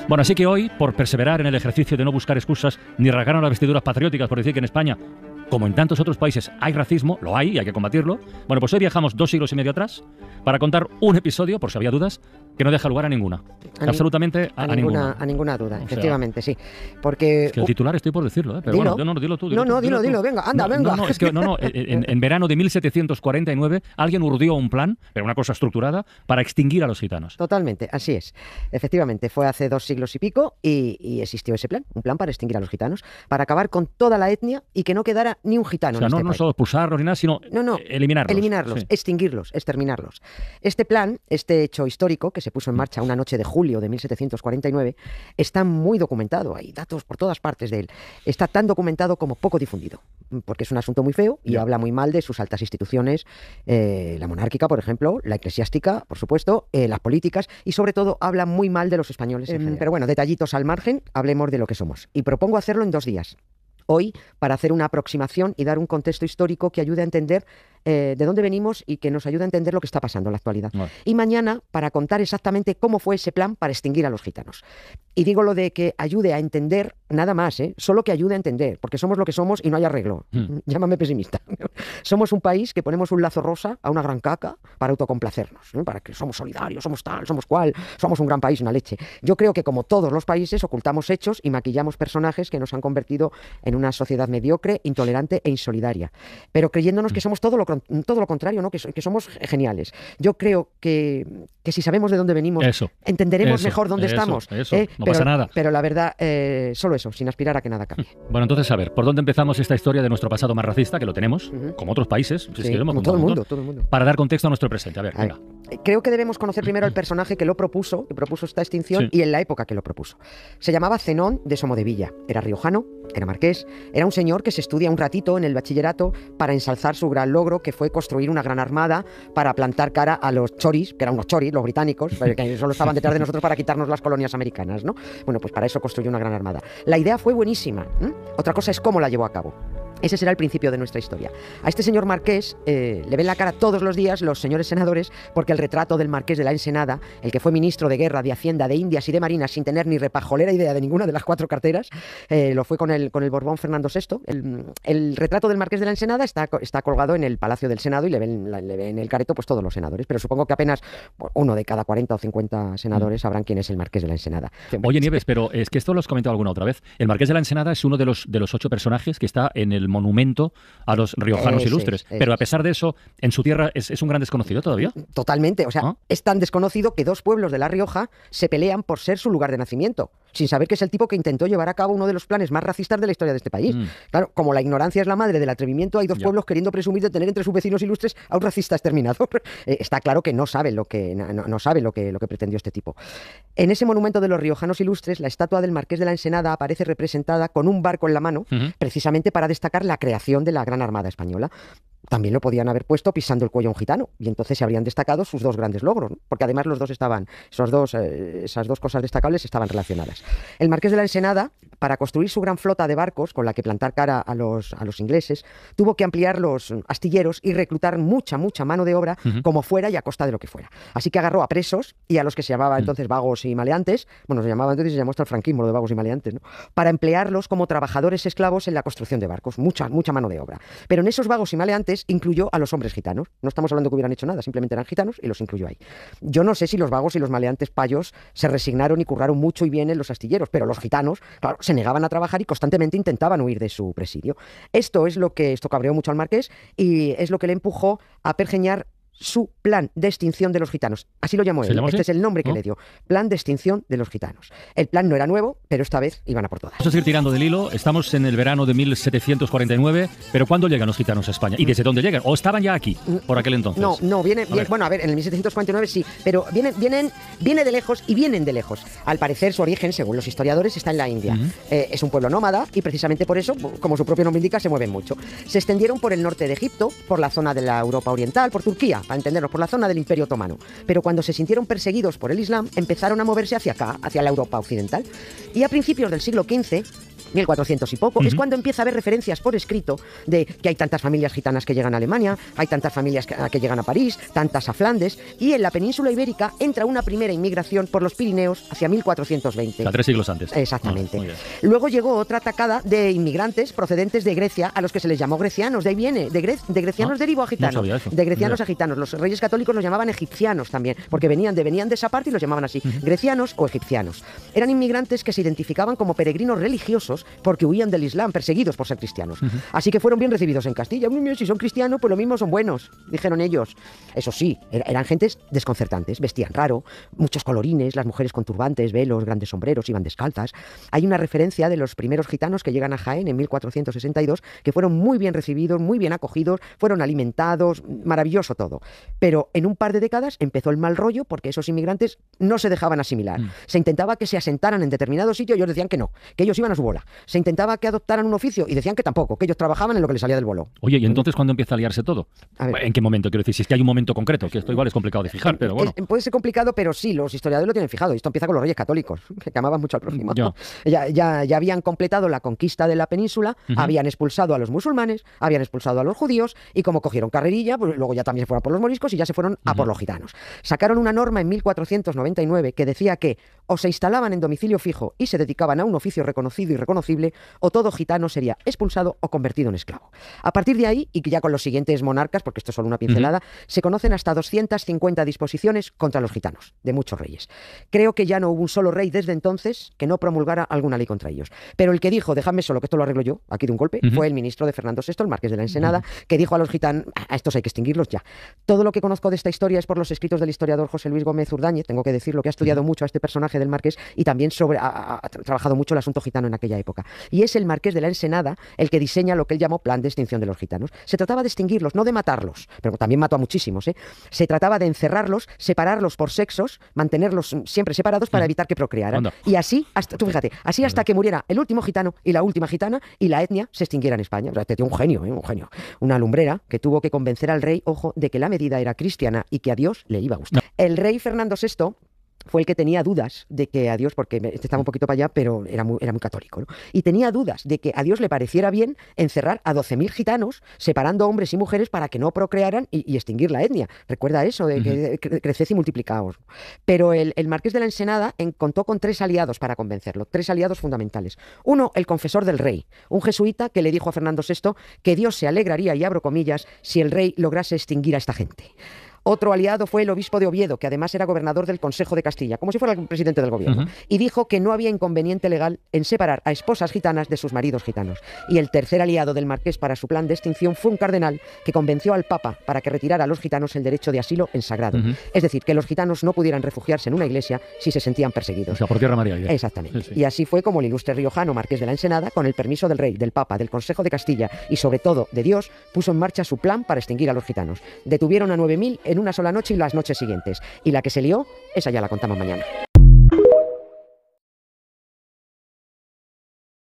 Bueno, así que hoy, por perseverar en el ejercicio de no buscar excusas ni rasgarnos las vestiduras patrióticas por decir que en España, como en tantos otros países, hay racismo, lo hay y hay que combatirlo, bueno, pues hoy viajamos 2 siglos y medio atrás para contar un episodio, por si había dudas, que no deja lugar a ninguna. Absolutamente a ninguna. A ninguna duda, O sea, efectivamente, sí. Porque... Es que el titular estoy por decirlo, pero dilo. bueno, dilo tú. Dilo, venga, anda, venga. En verano de 1749 alguien urdió un plan, pero una cosa estructurada, para extinguir a los gitanos. Totalmente, así es. Efectivamente, fue hace 2 siglos y pico y existió ese plan, un plan para extinguir a los gitanos, para acabar con toda la etnia y que no quedara ni un gitano O sea, en este no país. solo expulsarlos ni nada, sino eliminarlos. Eliminarlos, Sí. extinguirlos, exterminarlos. Este plan, este hecho histórico que se puso en marcha una noche de julio de 1749, está muy documentado. Hay datos por todas partes de él. Está tan documentado como poco difundido, porque es un asunto muy feo y habla muy mal de sus altas instituciones, la monárquica, por ejemplo, la eclesiástica, por supuesto, las políticas y sobre todo habla muy mal de los españoles. Pero bueno, detallitos al margen, hablemos de lo que somos. Y propongo hacerlo en 2 días. Hoy, para hacer una aproximación y dar un contexto histórico que ayude a entender de dónde venimos y que nos ayude a entender lo que está pasando en la actualidad. Vale. Y mañana, para contar exactamente cómo fue ese plan para extinguir a los gitanos. Y digo lo de que ayude a entender, nada más, solo que ayude a entender, porque somos lo que somos y no hay arreglo. Llámame pesimista. Somos un país que ponemos un lazo rosa a una gran caca para autocomplacernos, para que somos solidarios, somos tal, somos cual, somos un gran país, una leche. Yo creo que como todos los países ocultamos hechos y maquillamos personajes que nos han convertido en una sociedad mediocre, intolerante e insolidaria. Pero creyéndonos que somos todo lo contrario, ¿no? Que somos geniales. Yo creo que si sabemos de dónde venimos, entenderemos mejor dónde estamos. No pasa nada. Pero la verdad, solo eso, sin aspirar a que nada cambie. Bueno, entonces, a ver, ¿por dónde empezamos esta historia de nuestro pasado más racista, que lo tenemos, como otros países? Sí, como todo el mundo. Para dar contexto a nuestro presente. A ver, venga. Creo que debemos conocer primero al personaje que propuso esta extinción y en la época que lo propuso. Se llamaba Zenón de Somodevilla. Era riojano, era marqués, era un señor que se estudia un ratito en el bachillerato para ensalzar su gran logro, que fue construir una gran armada para plantar cara a los choris, que eran unos choris, los británicos, que solo estaban detrás de nosotros para quitarnos las colonias americanas, ¿no? Bueno, pues para eso construyó una gran armada. La idea fue buenísima. Otra cosa es cómo la llevó a cabo. Ese será el principio de nuestra historia. A este señor marqués le ven la cara todos los días los señores senadores, porque el retrato del marqués de la Ensenada, el que fue ministro de Guerra, de Hacienda, de Indias y de Marina sin tener ni repajolera idea de ninguna de las 4 carteras, lo fue con el Borbón Fernando VI. El retrato del marqués de la Ensenada está colgado en el Palacio del Senado y le ven el careto pues todos los senadores, pero supongo que apenas uno de cada 40 o 50 senadores sabrán quién es el marqués de la Ensenada. Oye, Nieves, pero es que esto lo has comentado alguna otra vez. El marqués de la Ensenada es uno de los 8 personajes que está en el monumento a los riojanos ilustres. Pero a pesar de eso, en su tierra es un gran desconocido todavía. Totalmente. O sea, es tan desconocido que 2 pueblos de La Rioja se pelean por ser su lugar de nacimiento, sin saber que es el tipo que intentó llevar a cabo uno de los planes más racistas de la historia de este país. Claro, como la ignorancia es la madre del atrevimiento, hay 2 pueblos queriendo presumir de tener entre sus vecinos ilustres a un racista exterminador. Está claro que no sabe lo que pretendió este tipo. En ese monumento de los riojanos ilustres, la estatua del marqués de la Ensenada aparece representada con un barco en la mano, precisamente para destacar la creación de la Gran Armada Española. También lo podían haber puesto pisando el cuello a un gitano y entonces se habrían destacado sus 2 grandes logros, ¿no? Porque además los dos estaban, esas dos cosas destacables estaban relacionadas. El marqués de la Ensenada, para construir su gran flota de barcos con la que plantar cara a los ingleses, tuvo que ampliar los astilleros y reclutar mucha mano de obra como fuera y a costa de lo que fuera. Así que agarró a presos y a los que se llamaba entonces vagos y maleantes, bueno, se llamaba entonces y se llamó hasta el franquismo lo de vagos y maleantes, ¿no? Para emplearlos como trabajadores esclavos en la construcción de barcos, mucha mano de obra. Pero en esos vagos y maleantes incluyó a los hombres gitanos. No estamos hablando que hubieran hecho nada, simplemente eran gitanos y los incluyó ahí. Yo no sé si los vagos y los maleantes payos se resignaron y curraron mucho y bien en los astilleros, pero los gitanos, claro, se negaban a trabajar y constantemente intentaban huir de su presidio. Esto cabreó mucho al marqués y es lo que le empujó a pergeñar su plan de extinción de los gitanos. Así lo llamó él. Este es el nombre que le dio. Plan de extinción de los gitanos. El plan no era nuevo, pero esta vez iban a por todas. Vamos a seguir tirando del hilo. Estamos en el verano de 1749, pero ¿cuándo llegan los gitanos a España? ¿Y desde dónde llegan? ¿O estaban ya aquí por aquel entonces? No, vienen, bueno, a ver, en el 1749 sí, pero viene de lejos y vienen de lejos. Al parecer su origen, según los historiadores, está en la India. Es un pueblo nómada y precisamente por eso, como su propio nombre indica, se mueven mucho. Se extendieron por el norte de Egipto, por la zona de la Europa Oriental, por Turquía, para entendernos, por la zona del Imperio Otomano. Pero cuando se sintieron perseguidos por el Islam, empezaron a moverse hacia acá, hacia la Europa occidental. Y a principios del siglo XV, 1400 y poco, es cuando empieza a haber referencias por escrito de que hay tantas familias gitanas que llegan a Alemania, hay tantas familias que llegan a París, tantas a Flandes, y en la península ibérica entra una primera inmigración por los Pirineos hacia 1420. O sea, 3 siglos antes. Exactamente. Luego llegó otra atacada de inmigrantes procedentes de Grecia, a los que se les llamó grecianos, de ahí viene, de grecianos derivó a gitanos, no sabía eso. de grecianos a gitanos. Los reyes católicos los llamaban egipcianos también, porque venían de esa parte y los llamaban así, grecianos o egipcianos. Eran inmigrantes que se identificaban como peregrinos religiosos porque huían del Islam, perseguidos por ser cristianos. Así que fueron bien recibidos en Castilla. Si son cristianos, pues lo mismo son buenos, dijeron ellos. Eso sí, eran gentes desconcertantes, vestían raro, muchos colorines, las mujeres con turbantes, velos, grandes sombreros, iban descalzas. Hay una referencia de los primeros gitanos que llegan a Jaén en 1462, que fueron muy bien recibidos, muy bien acogidos, fueron alimentados, maravilloso todo. Pero en un par de décadas empezó el mal rollo porque esos inmigrantes no se dejaban asimilar. Se intentaba que se asentaran en determinado sitio y ellos decían que no, que ellos iban a su bola. Se intentaba que adoptaran un oficio y decían que tampoco, que ellos trabajaban en lo que les salía del bolo. Oye, ¿y entonces cuándo empieza a liarse todo? ¿En qué momento? Quiero decir, si es que hay un momento concreto, que esto igual es complicado de fijar, pero bueno. Puede ser complicado, pero sí, los historiadores lo tienen fijado. Esto empieza con los reyes católicos, que amaban mucho al prójimo. Ya habían completado la conquista de la península, habían expulsado a los musulmanes, habían expulsado a los judíos, y como cogieron carrerilla, pues luego ya también se fueron por los moriscos y ya se fueron a por los gitanos. Sacaron una norma en 1499 que decía que o se instalaban en domicilio fijo y se dedicaban a un oficio reconocido y reconocible, o todo gitano sería expulsado o convertido en esclavo. A partir de ahí, y que ya con los siguientes monarcas, porque esto es solo una pincelada, se conocen hasta 250 disposiciones contra los gitanos, de muchos reyes. Creo que ya no hubo un solo rey desde entonces que no promulgara alguna ley contra ellos. Pero el que dijo, dejadme solo, que esto lo arreglo yo, aquí de un golpe, fue el ministro de Fernando VI, el marqués de la Ensenada, que dijo a los gitanos, a estos hay que extinguirlos ya. Todo lo que conozco de esta historia es por los escritos del historiador José Luis Gómez Urdáñez, tengo que decirlo, que ha estudiado mucho a este personaje del marqués y también ha trabajado mucho el asunto gitano en aquella época. Y es el marqués de la Ensenada el que diseña lo que él llamó plan de extinción de los gitanos. Se trataba de extinguirlos, no de matarlos, pero también mató a muchísimos, ¿eh? Se trataba de encerrarlos, separarlos por sexos, mantenerlos siempre separados para evitar que procrearan. Y así, tú fíjate, así hasta que muriera el último gitano y la última gitana y la etnia se extinguiera en España. O sea, este tío un genio, un genio. Una lumbrera que tuvo que convencer al rey, ojo, de que la medida era cristiana y que a Dios le iba a gustar. El rey Fernando VI fue el que tenía dudas de que a Dios, porque este estaba un poquito para allá, pero era muy católico, ¿no? Y tenía dudas de que a Dios le pareciera bien encerrar a 12.000 gitanos, separando hombres y mujeres para que no procrearan y extinguir la etnia. Recuerda eso, de que creced y multiplicaos. Pero el marqués de la Ensenada contó con 3 aliados para convencerlo, 3 aliados fundamentales. Uno, el confesor del rey, un jesuita que le dijo a Fernando VI que Dios se alegraría, y abro comillas, si el rey lograse extinguir a esta gente. Otro aliado fue el obispo de Oviedo, que además era gobernador del Consejo de Castilla, como si fuera el presidente del gobierno, y dijo que no había inconveniente legal en separar a esposas gitanas de sus maridos gitanos. Y el tercer aliado del marqués para su plan de extinción fue un cardenal que convenció al Papa para que retirara a los gitanos el derecho de asilo en sagrado. Es decir, que los gitanos no pudieran refugiarse en una iglesia si se sentían perseguidos. O sea, por tierra, mar y aire. Exactamente. Sí. Y así fue como el ilustre riojano marqués de la Ensenada, con el permiso del rey, del Papa, del Consejo de Castilla y sobre todo de Dios, puso en marcha su plan para extinguir a los gitanos. Detuvieron a 9.000 en una sola noche y las noches siguientes. Y la que se lió, esa ya la contamos mañana.